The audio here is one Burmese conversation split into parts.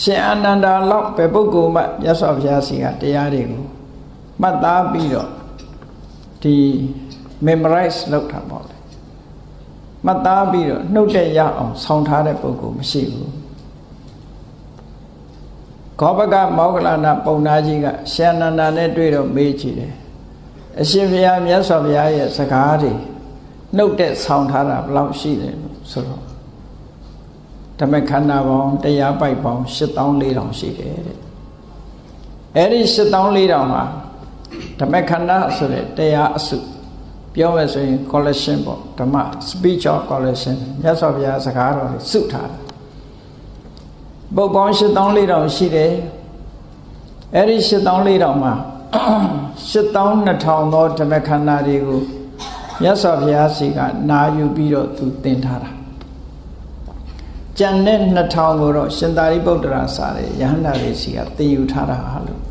ရှင်အာနန္ဒာလောက်ပဲပုဂ္ဂိုလ်မှမြတ်စွာဘုရားစီကတရားတွေကိုမှတ်သားပြီးတော့ဒီ memorize လုပ်တာပေါ့လေမှတ်သားပြီးတော့နှုတ်တဲ့ရအောင်ဆောင်းထားတဲ့ပုဂ္ဂိုလ်မရှိဘူးခောပကမောဂလနာပုံနာကြီးကရှင်အာနန္ဒာနဲ့တွေ့တော့မေးကြည့်တယ်အရှင်ဘုရားမြတ်စွာဘုရားရဲ့စကားတွေနှုတ်တဲ့ဆောင်းထားတာဘယ်လောက်ရှိတယ်လို့ဆိုတော့ဓမ္မခန္ဓာပေါင်းတရားပိုက်ပေါင်း84,000ရှိတယ်တဲ့အဲ့ဒီ84,000မှာဓမ္မခန္ဓာဆိုတဲ့တရားအစုပြောမယ်ဆိုရင် collection ပေါ့ဓမ္မ speech of collection မြတ်စွာဘုရားစကားတော်တွေစုထားတယ်ပုဒ်ပေါင်း84,000ရှိတယ်အဲ့ဒီ84,000မှာ82,000သောဓမ္မခန္ဓာတွေကိုမြတ်စွာဘုရားစီကနာယူပြီးတော့သူသင်ထားတာကျန်တဲ့2,000ကိုတော့ရှင်သာရိပုတ္တရာစာရဲ့ယဟန္တာတွေစီကသင်ယူထားတာလို့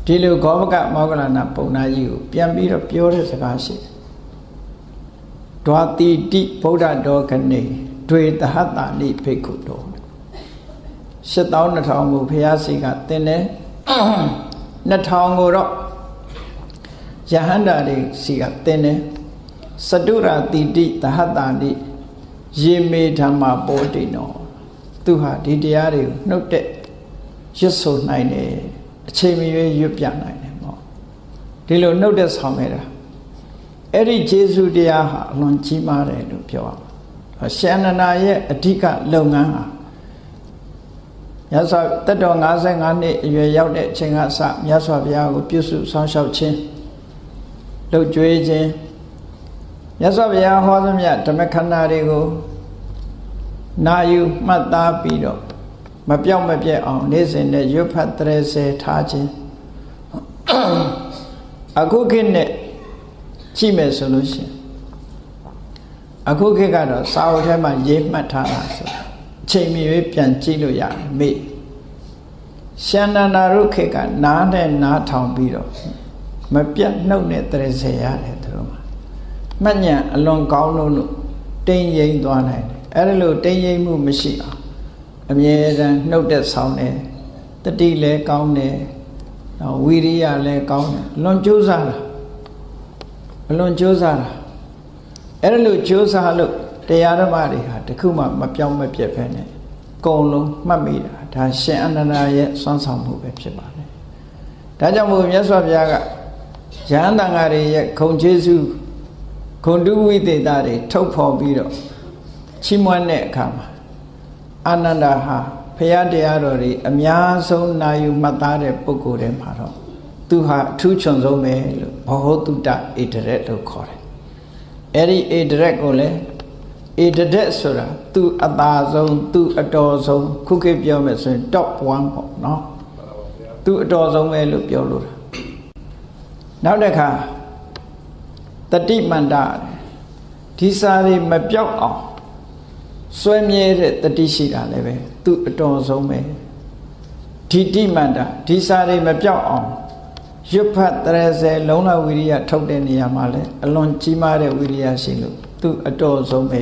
ဒီလိုဂောဘကမောဂလနာပုံနာကြီးကိုပြန်ပြီးတော့ပြောတဲ့စကားရှိတယ်ဒွာတိတိဗုဒ္ဓတော်ကနေတွေတဟတနိဖိက္ခုတော်82,000ကိုဘုရားစီကသင်တယ်2,000ကိုတော့ယဟန္တာတွေစီကသင်တယ်စတုရာတိတိတဟတနိယေမေဓမ္မပောတိနောသူဟာဒီတရားတွေကိုနှုတ်တဲ့ရွတ်ဆိုနိုင်တယ်အချိန်မရွေးရွတ်ပြနိုင်တယ်ပေါ့ဒီလိုနှုတ်တဲ့ဆောင်ခဲ့တာအဲ့ဒီကျေးဇူးတရားဟာအလွန်ကြီးမားတယ်လို့ပြောရမှာရှင်အာနန္ဒာရဲ့အဓိကလုပ်ငန်းဟာမြတ်စွာတက်တော်55နှစ်အရွယ်ရောက်တဲ့အချိန်ကစမြတ်စွာဘုရားကိုပြုစုဆောင်ရှောက်ခြင်းလှုပ်ကြွေးခြင်းမြတ်စွာဘုရားဟောသမျှဓမ္မခန္ဓာတွေကိုနာယူမှတ်သားပြီးတော့မပြောက်မပြက်အောင်နေ့စဉ်နဲ့ရွတ်ဖတ်တရေစေထားခြင်းအခုခေတ်နဲ့ကြည့်မယ်ဆိုလို့ရှိရင်အခုခေတ်ကတော့စာအုပ်ထဲမှာရေးမှတ်ထားတာဆိုအချိန်မီပြန်ကြည့်လို့ရတယ်မေ့ရှင်အာနန္ဒာရုခေတ်ကနားနဲ့နားထောင်ပြီးတော့မပြတ်နှုတ်နဲ့တရေစေရတယ်သူတို့မှတ်ဉဏ်အလွန်ကောင်းလို့တင်းရိမ့်သွားနိုင်တယ်အဲ့ဒါလို့တင်းရိမ့်မှုမရှိအောင်အမြဲတမ်းနှုတ်တဲ့ဆောင်းတယ်တတိလည်းကောင်းတယ်ဝီရိယလည်းကောင်းတယ်လွန်ကြိုးစားတာအလွန်ကြိုးစားတာအဲ့ဒါလို့ကြိုးစားလို့တရားဓမ္မတွေဟာတခုမှမပြောင်းမပြတ်ဖဲနဲ့အကုန်လုံးမှတ်မိတာဒါရှင်အာနန္ဒာရဲ့စွမ်းဆောင်မှုပဲဖြစ်ပါတယ်ဒါကြောင့်မို့မြတ်စွာဘုရားကယဟန်တန်ဃာတွေရဲ့ခုံကျေးဇူးဂုဏ်တုဝိသေသတွေထုတ်ဖော်ပြီးတော့ချီးမွမ်းတဲ့အခါမှာအာနန္ဒာဟာဘုရားတရားတော်တွေအများဆုံးနာယူမှတ်သားတဲ့ပုဂ္ဂိုလ်တွေမှာတော့သူဟာအထူးချွန်ဆုံးပဲလို့ဘောဟောတုတ္တဧတရက်လို့ခေါ်တယ်အဲ့ဒီဧတရက်ကိုလည်းဧတရက်ဆိုတာသူအသာဆုံးသူအတော်ဆုံးခုခေတ်ပြောမယ်ဆိုရင် top 1 ပေါ့နော်သူအတော်ဆုံးပဲလို့ပြောလို့တာနောက်တစ်ခါတတိမန္တဒီစာတွေမပြောက်အောင်စွဲမြဲတဲ့တတိရှိတာလည်းပဲသူအတော်ဆုံးပဲဒီတိမန္တဒီစာတွေမပြောက်အောင်ရွတ်ဖတ်တရေစေလုံးလဝိရိယထုတ်တဲ့နေရာမှာလည်းအလွန်ကြီးမားတဲ့ဝိရိယရှိလို့သူအတော်ဆုံးပဲ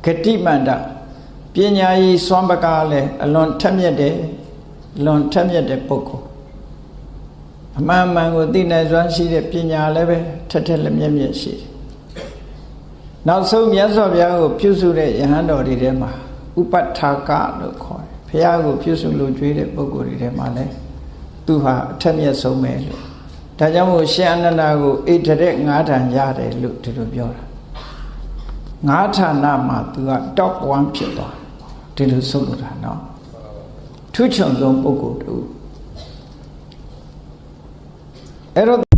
ဂတိမန္တပညာရေးစွမ်းပကားလည်းအလွန်ထက်မြက်တဲ့လွန်ထက်မြက်တဲ့ပုဂ္ဂိုလ်အမှန်မှန်ကိုသိနိုင်စွမ်းရှိတဲ့ပညာလည်းပဲထက်ထက်လက်မြက်မြက်ရှိတယ်နောက်ဆုံးမြတ်စွာဘုရားကိုပြုစုတဲ့ယဟန်တော်တွေထဲမှာဥပဋ္ဌာကလို့ခေါ်တယ်ဘုရားကိုပြုစုလို့ကြွေးတဲ့ပုဂ္ဂိုလ်တွေထဲမှာလည်းသူဟာအထက်မြတ်ဆုံးပဲလို့ဒါကြောင့်မို့ရှင်အာနန္ဒာကိုဣတရက်9ဌာန်ရတယ်လို့ဒီလိုပြောတာ9ဌာနမှာသူက top 1 ဖြစ်သွားတယ်ဒီလိုဆိုလို့တာနော်ထူးချွန်ဆုံးပုဂ္ဂိုလ်တူအဲ့တော့